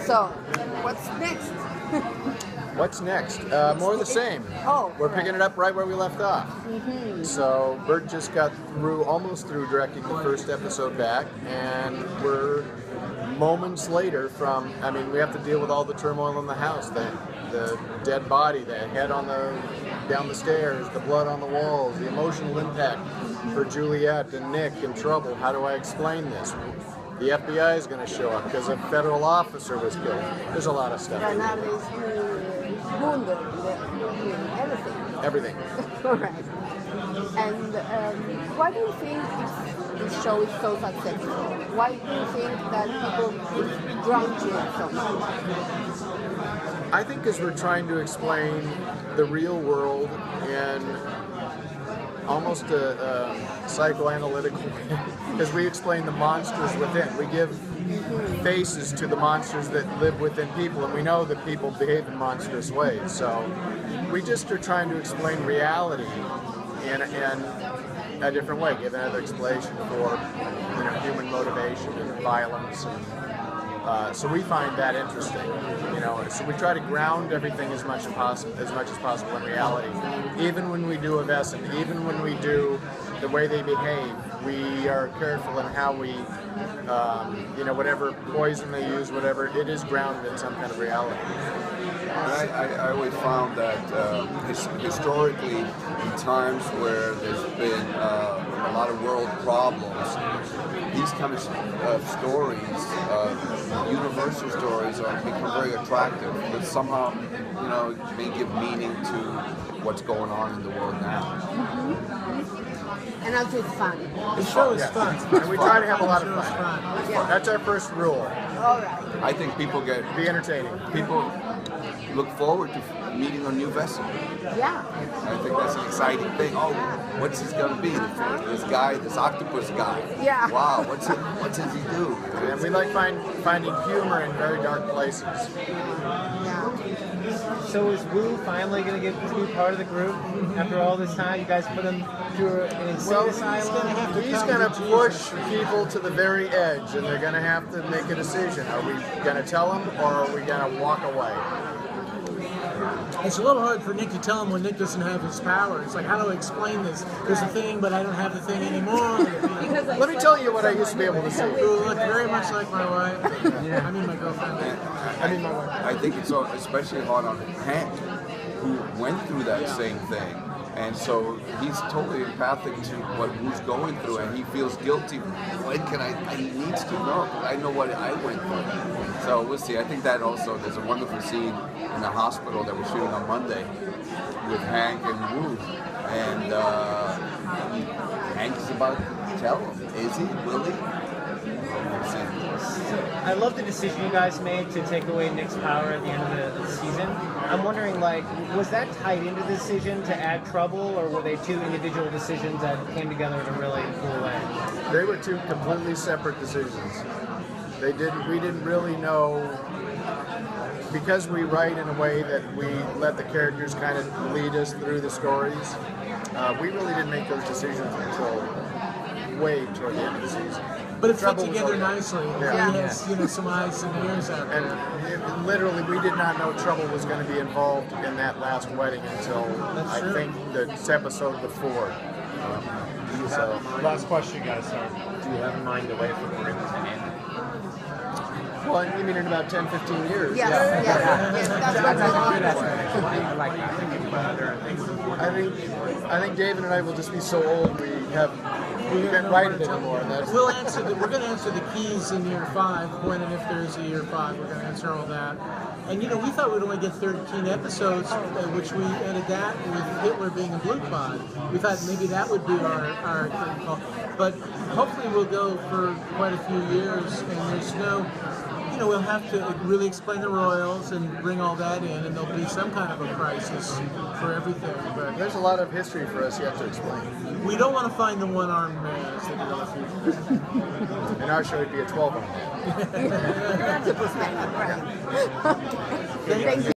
So, what's next? What's next? More of the same. Oh, we're picking it up right where we left off. So Bert just got almost through directing the first episode back, and we're moments later from. I mean, we have to deal with all the turmoil in the house, the dead body, the head down the stairs, the blood on the walls, the emotional impact for Juliet and Nick in trouble. How do I explain this? The FBI is going to show up because a federal officer was killed. There's a lot of stuff. Everything. All right. And why do you think this show is so successful? Why do you think that people are drawn to it so much? I think because we're trying to explain the real world in almost a psychoanalytical way, because we explain the monsters within. We give faces to the monsters that live within people, and we know that people behave in monstrous ways. So we just are trying to explain reality in a different way, give another explanation for human motivation and violence. So we find that interesting, So we try to ground everything as much as possible in reality. Even when we do a Vesson, even when we do the way they behave, we are careful in how we, whatever poison they use, whatever, it is grounded in some kind of reality. I always found that historically, in times where there's been a lot of world problems, these kind of stories, universal stories, become very attractive. But somehow, may give meaning to what's going on in the world now. And also it's fun. The show is fun. And we try to have a lot of fun. Yeah. That's our first rule. All right. I think people be entertaining. People look forward to meeting a new vessel. Yeah. I think that's an exciting thing. Oh, what's this going to be? This octopus guy. Yeah. Wow, what does he do? And we like finding humor in very dark places. Yeah. So is Wu finally going to get to be part of the group after all this time? You guys put him through an insane asylum? He's going to push people to the very edge, and they're going to have to make a decision. Are we going to tell them, or are we going to walk away? It's a little hard for Nick to tell him when Nick doesn't have his power. It's like, how do I explain this? There's a thing, but I don't have the thing anymore. Let me tell you what I used to be able to see. You look very much like my wife. I mean my girlfriend. My wife. I think it's especially hard on Hank, who went through that same thing. And so he's totally empathic to what Wu's going through, and he feels guilty. He needs to know, because I know what I went through. So we'll see. I think that also, there's a wonderful scene in the hospital that we're shooting on Monday with Hank and Wu. And Hank is about to tell him, is he? Will he? I love the decision you guys made to take away Nick's power at the end of the season. I'm wondering, was that tied into the decision to add trouble, or were they two individual decisions that came together in a really cool way? They were two completely separate decisions. We didn't really know, because we write in a way that we let the characters kind of lead us through the stories. We really didn't make those decisions until way toward the end of the season. But it fit together nicely. Yeah. He has, some eyes and ears out there. And literally, we did not know Trouble was going to be involved in that last wedding until I think the episode before. Last question, guys. Do you have in mind the way for Grimm to end? Well, you mean in about 10, 15 years? Yes, that's I like that. Thinking about other things. I think David and I will just be so old we can't write it anymore. We're going to answer the keys in year 5, when and if there's a year 5. We're going to answer all that. And we thought we'd only get 13 episodes, which we ended that with Hitler being a blue pod. We thought maybe that would be our curtain call. But hopefully we'll go for quite a few years, and there's no... we'll have to really explain the royals and bring all that in, and there'll be some kind of a crisis for everything. But there's a lot of history for us yet to explain. We don't want to find the one-armed man, as they do in the future. In our show, it'd be a 12-armed man. That's a perspective, right? Thank you.